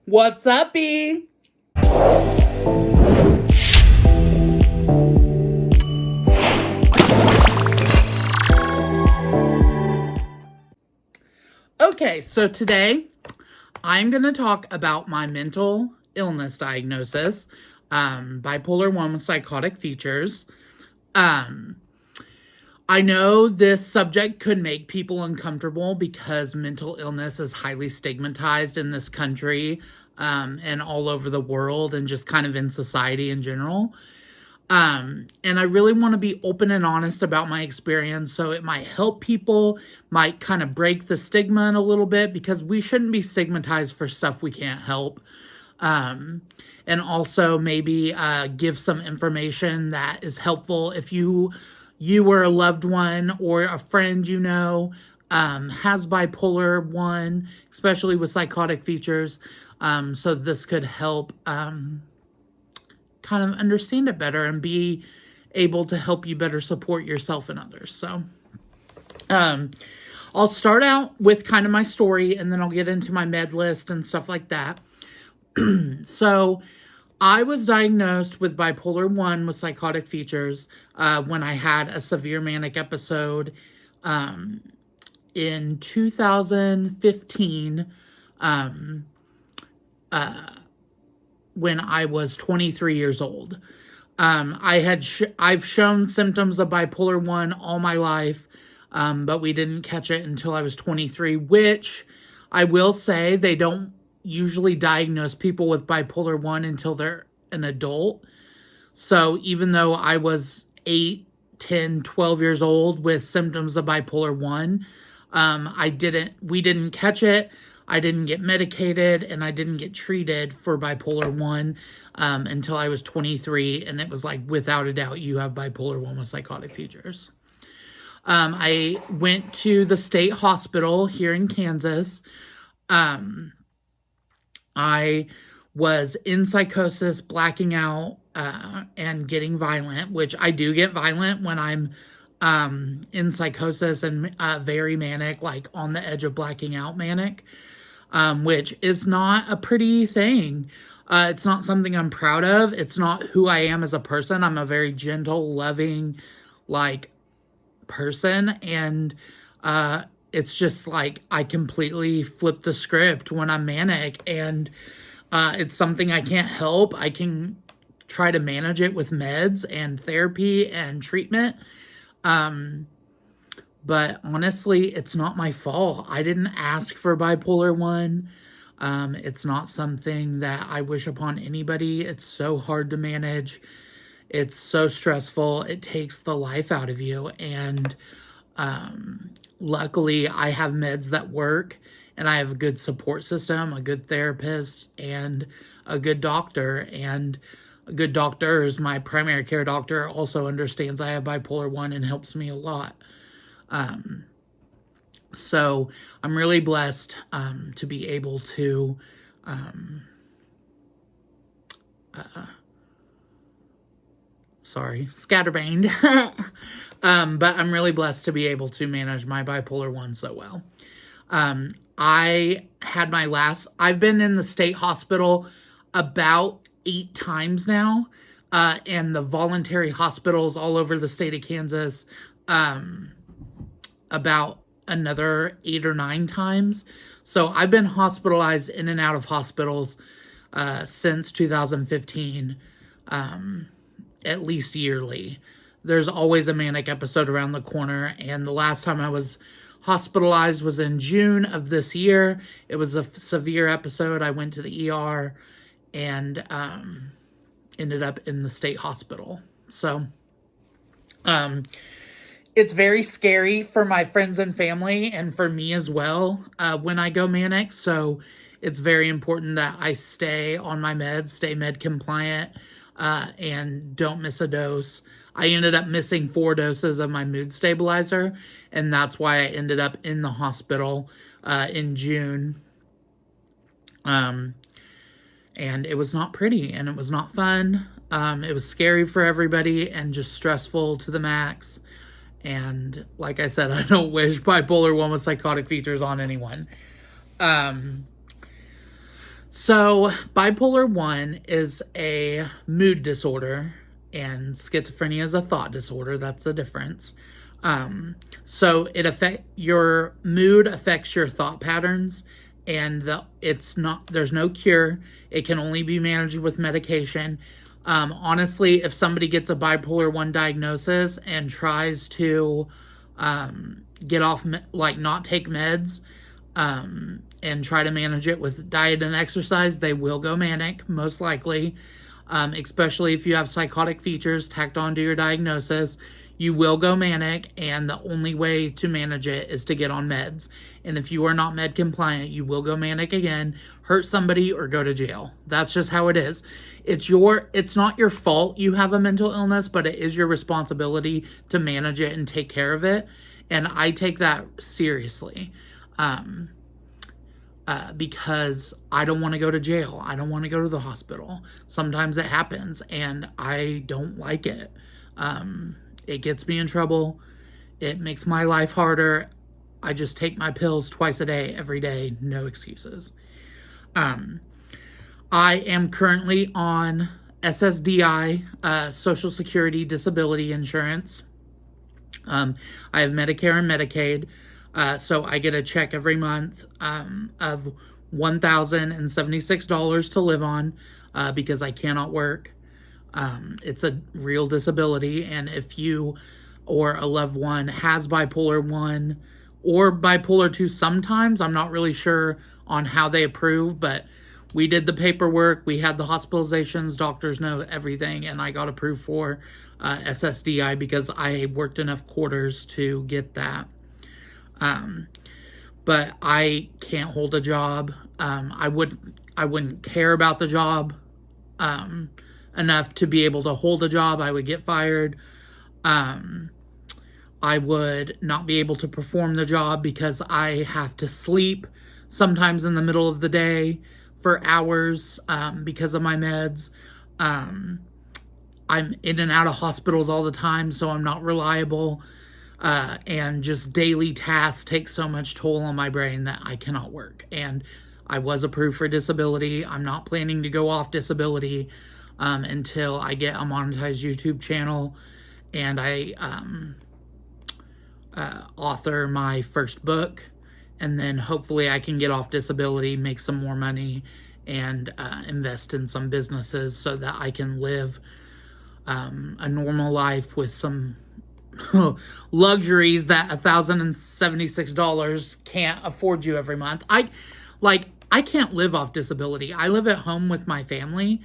What's up, B? Okay, so today I'm going to talk about my mental illness diagnosis, bipolar 1 with psychotic features. I know this subject could make people uncomfortable because mental illness is highly stigmatized in this country and all over the world and just kind of in society in general. And I really want to be open and honest about my experience so it might help people, might kind of break the stigma in a little bit because we shouldn't be stigmatized for stuff we can't help. And also maybe give some information that is helpful if you or a loved one or a friend has bipolar 1, especially with psychotic features. So this could help kind of understand it better and be able to help you better support yourself and others. So I'll start out with kind of my story and then I'll get into my med list and stuff like that. So I was diagnosed with bipolar 1 with psychotic features when I had a severe manic episode in 2015 when I was 23 years old. I've shown symptoms of bipolar 1 all my life, but we didn't catch it until I was 23, which I will say they don't usually diagnose people with bipolar 1 until they're an adult. So even though I was 8, 10, 12 years old with symptoms of bipolar 1, we didn't catch it. I didn't get medicated and I didn't get treated for bipolar 1 until I was 23. And it was like, without a doubt, you have bipolar 1 with psychotic features. I went to the state hospital here in Kansas. I was in psychosis, blacking out, and getting violent, which I do get violent when I'm in psychosis and very manic, like on the edge of blacking out manic, which is not a pretty thing. It's not something I'm proud of. It's not who I am as a person. I'm a very gentle, loving, person. And it's just like I completely flip the script when I'm manic. And it's something I can't help. I can try to manage it with meds and therapy and treatment. But honestly, it's not my fault. I didn't ask for bipolar 1. It's not something that I wish upon anybody. It's so hard to manage. It's so stressful. It takes the life out of you. And luckily, I have meds that work. And I have a good support system, a good therapist, and a good doctor. And a good doctor is my primary care doctor, also understands I have bipolar 1 and helps me a lot. So I'm really blessed to be able to scatterbrained. But I'm really blessed to be able to manage my bipolar 1 so well. I've been in the state hospital about 8 times now, and the voluntary hospitals all over the state of Kansas, about another 8 or 9 times. So I've been hospitalized in and out of hospitals since 2015, at least yearly. There's always a manic episode around the corner, and the last time I was hospitalized was in June of this year. It was a severe episode. I went to the ER and ended up in the state hospital. So it's very scary for my friends and family and for me as well when I go manic. So it's very important that I stay on my meds, stay med compliant, and don't miss a dose. I ended up missing 4 doses of my mood stabilizer, and that's why I ended up in the hospital in June. And it was not pretty, and it was not fun. It was scary for everybody and just stressful to the max. And like I said, I don't wish bipolar 1 with psychotic features on anyone. So, bipolar 1 is a mood disorder, and schizophrenia is a thought disorder. That's the difference. So your mood affects your thought patterns, and there's no cure. It can only be managed with medication. Honestly, if somebody gets a bipolar 1 diagnosis and tries to get off, like not take meds, and try to manage it with diet and exercise, they will go manic, most likely. Especially if you have psychotic features tacked onto your diagnosis, you will go manic, and the only way to manage it is to get on meds. And if you are not med compliant, you will go manic again, hurt somebody, or go to jail. That's just how it is. It's not your fault you have a mental illness, but it is your responsibility to manage it and take care of it. And I take that seriously. Because I don't want to go to jail. I don't want to go to the hospital. Sometimes it happens, and I don't like it. It gets me in trouble. It makes my life harder. I just take my pills twice a day, every day, no excuses. I am currently on SSDI, Social Security Disability Insurance. I have Medicare and Medicaid. So I get a check every month of $1,076 to live on because I cannot work. It's a real disability, and if you or a loved one has bipolar 1 or bipolar 2 sometimes, I'm not really sure on how they approve, but we did the paperwork, we had the hospitalizations, doctors know everything, and I got approved for SSDI because I worked enough quarters to get that. But I can't hold a job. I wouldn't care about the job enough to be able to hold a job. I would get fired. I would not be able to perform the job because I have to sleep sometimes in the middle of the day for hours because of my meds. I'm in and out of hospitals all the time, so I'm not reliable. And just daily tasks take so much toll on my brain that I cannot work. And I was approved for disability. I'm not planning to go off disability until I get a monetized YouTube channel and I author my first book. And then hopefully I can get off disability, make some more money, and invest in some businesses so that I can live a normal life with some luxuries that $1,076 can't afford you every month. I can't live off disability. I live at home with my family,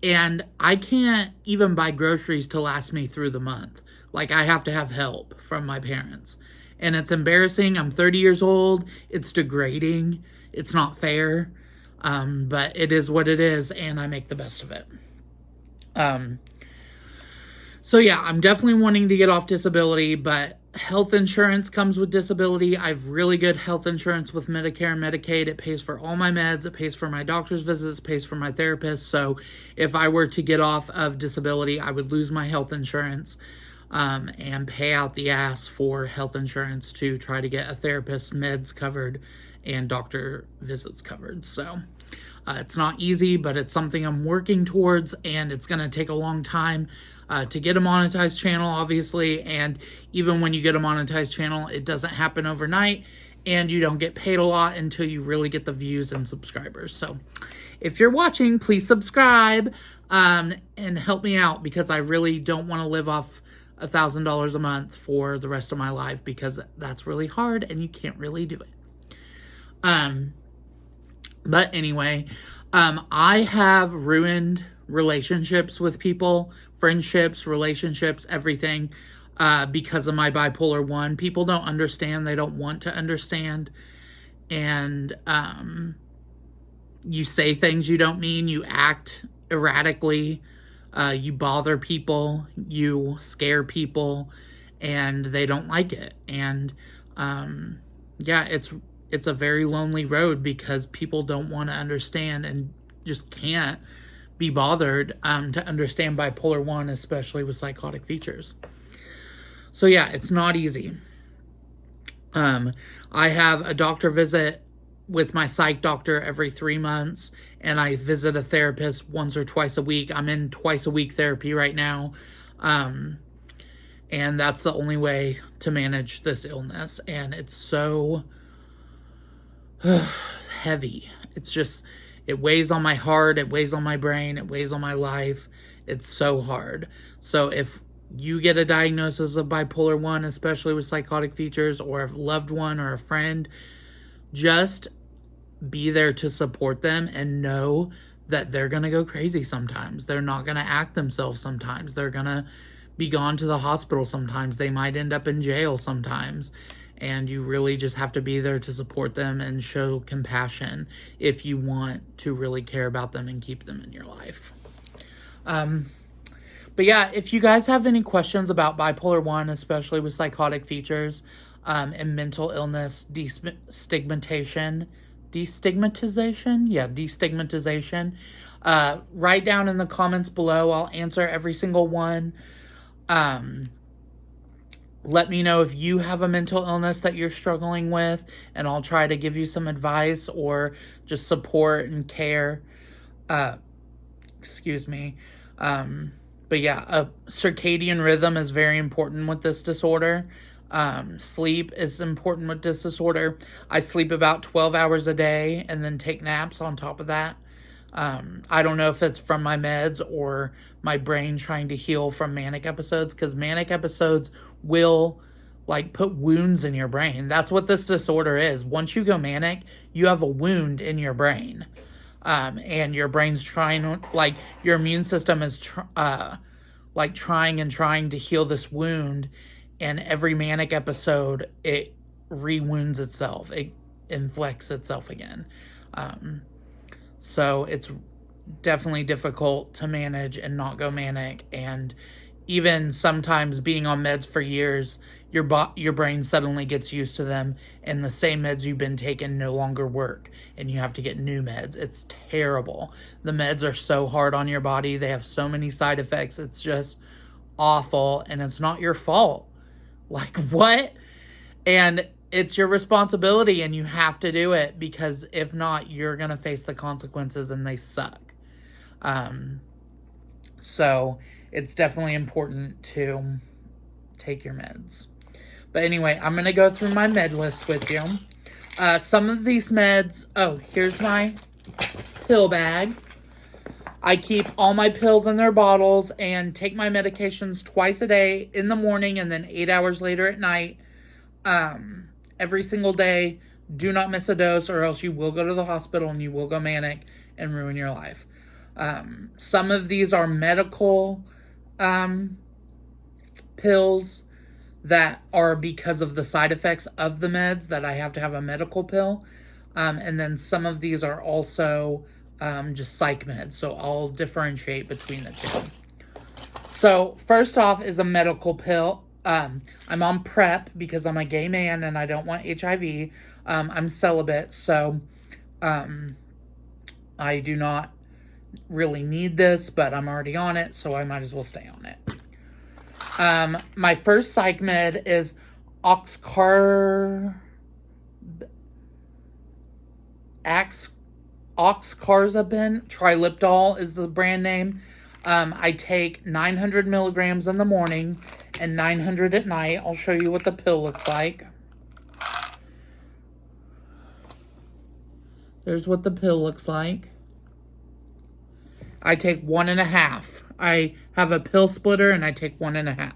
and I can't even buy groceries to last me through the month. Like, I have to have help from my parents, and it's embarrassing. I'm 30 years old. It's degrading. It's not fair, but it is what it is, and I make the best of it. So yeah, I'm definitely wanting to get off disability, but health insurance comes with disability. I have really good health insurance with Medicare and Medicaid. It pays for all my meds. It pays for my doctor's visits. It pays for my therapist. So if I were to get off of disability, I would lose my health insurance and pay out the ass for health insurance to try to get a therapist, meds covered, and doctor visits covered. So it's not easy, but it's something I'm working towards, and it's going to take a long time to get a monetized channel, obviously. And even when you get a monetized channel, it doesn't happen overnight, and you don't get paid a lot until you really get the views and subscribers. So if you're watching, please subscribe and help me out, because I really don't want to live off $1,000 a month for the rest of my life, because that's really hard and you can't really do it. But anyway, I have ruined relationships with people, friendships, relationships, everything, because of my bipolar 1. People don't understand. They don't want to understand. And you say things you don't mean. You act erratically. You bother people. You scare people. And they don't like it. And yeah, it's a very lonely road, because people don't want to understand and just can't be bothered to understand bipolar 1, especially with psychotic features. So yeah, it's not easy. I have a doctor visit with my psych doctor every 3 months, and I visit a therapist once or twice a week. I'm in twice a week therapy right now. And that's the only way to manage this illness. And it's so heavy. It's just, it weighs on my heart, it weighs on my brain, it weighs on my life. It's so hard. So if you get a diagnosis of bipolar 1, especially with psychotic features, or a loved one or a friend, just be there to support them and know that they're going to go crazy sometimes. They're not going to act themselves sometimes. They're going to be gone to the hospital sometimes. They might end up in jail sometimes. And you really just have to be there to support them and show compassion if you want to really care about them and keep them in your life. But yeah, if you guys have any questions about bipolar 1, especially with psychotic features, and mental illness destigmatization, write down in the comments below. I'll answer every single one. Let me know if you have a mental illness that you're struggling with, and I'll try to give you some advice or just support and care. Excuse me. But yeah, a circadian rhythm is very important with this disorder. Sleep is important with this disorder. I sleep about 12 hours a day and then take naps on top of that. I don't know if it's from my meds or my brain trying to heal from manic episodes, because manic episodes will like put wounds in your brain. That's what this disorder is. Once you go manic, you have a wound in your brain. And your brain's trying, like, your immune system is trying to heal this wound, and every manic episode, it re-wounds itself. It inflicts itself again. So it's definitely difficult to manage and not go manic, and even sometimes being on meds for years, your brain suddenly gets used to them, and the same meds you've been taking no longer work, and you have to get new meds. It's terrible. The meds are so hard on your body. They have so many side effects. It's just awful, and it's not your fault. Like, what? And it's your responsibility, and you have to do it, because if not, you're going to face the consequences, and they suck. So it's definitely important to take your meds. But anyway, I'm going to go through my med list with you. Some of these meds... Oh, here's my pill bag. I keep all my pills in their bottles and take my medications twice a day, in the morning and then 8 hours later at night. Every single day. Do not miss a dose, or else you will go to the hospital and you will go manic and ruin your life. Some of these are medical pills that are because of the side effects of the meds, that I have to have a medical pill. And then some of these are also just psych meds. So I'll differentiate between the two. So first off is a medical pill. I'm on PrEP because I'm a gay man and I don't want HIV. I'm celibate, so I do not really need this, but I'm already on it, so I might as well stay on it. My first psych med is oxcarbazepine. Triliptol is the brand name. I take 900 milligrams in the morning and 900 at night. I'll show you what the pill looks like. There's what the pill looks like. I take 1.5. I have a pill splitter and I take 1.5.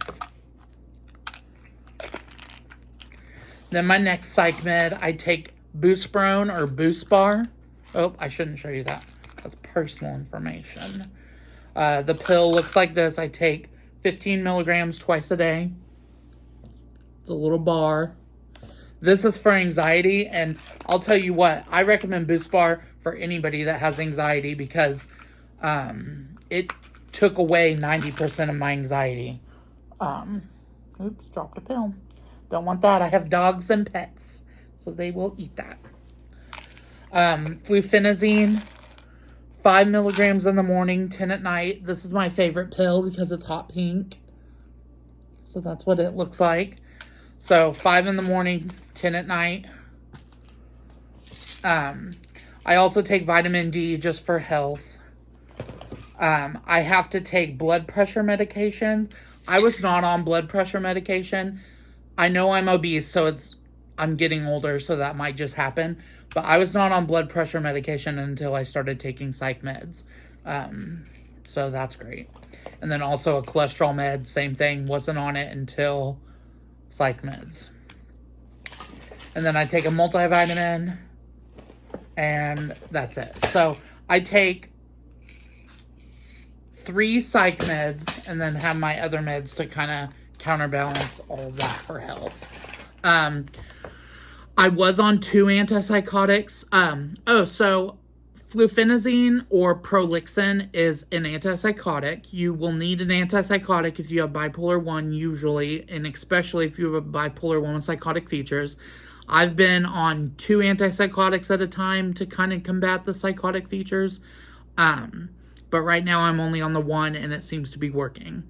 Then my next psych med, I take Buspirone or Buspar. Oh, I shouldn't show you that. That's personal information. The pill looks like this. I take 15 milligrams twice a day. It's a little bar. This is for anxiety, and I'll tell you what, I recommend Buspar for anybody that has anxiety, because it took away 90% of my anxiety. Oops, dropped a pill. Don't want that. I have dogs and pets, so they will eat that. Fluphenazine, 5 milligrams in the morning, 10 at night. This is my favorite pill because it's hot pink. So that's what it looks like. So 5 in the morning, 10 at night. I also take vitamin D just for health. I have to take blood pressure medication. I was not on blood pressure medication. I know I'm obese, so I'm getting older, so that might just happen. But I was not on blood pressure medication until I started taking psych meds. So that's great. And then also a cholesterol med, same thing. Wasn't on it until psych meds. And then I take a multivitamin, and that's it. So I take 3 psych meds and then have my other meds to kind of counterbalance all of that for health. I was on 2 antipsychotics. So fluphenazine or Prolixin is an antipsychotic. You will need an antipsychotic if you have bipolar 1 usually, and especially if you have bipolar 1 with psychotic features. I've been on 2 antipsychotics at a time to kind of combat the psychotic features. But right now I'm only on the 1 and it seems to be working.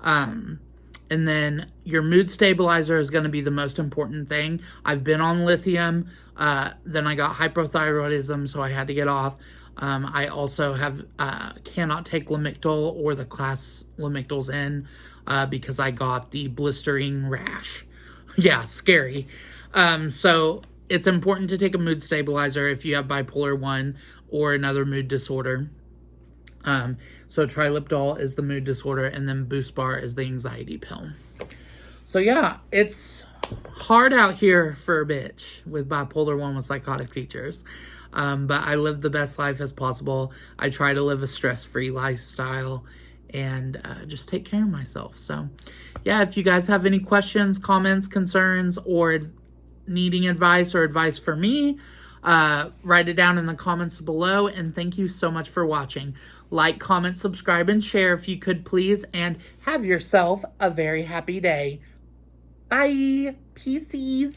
And then your mood stabilizer is going to be the most important thing. I've been on lithium. Then I got hypothyroidism, so I had to get off. I also cannot take Lamictal or the class Lamictal's in because I got the blistering rash. Yeah, scary. So it's important to take a mood stabilizer if you have bipolar 1 or another mood disorder. So Trilipdol is the mood disorder, and then Boost Bar is the anxiety pill. So yeah, it's hard out here for a bitch with bipolar 1 with psychotic features. But I live the best life as possible. I try to live a stress-free lifestyle and just take care of myself. So yeah, if you guys have any questions, comments, concerns, or needing advice or advice for me, write it down in the comments below. And thank you so much for watching. Like, comment, subscribe, and share if you could please, and have yourself a very happy day. Bye. Peace.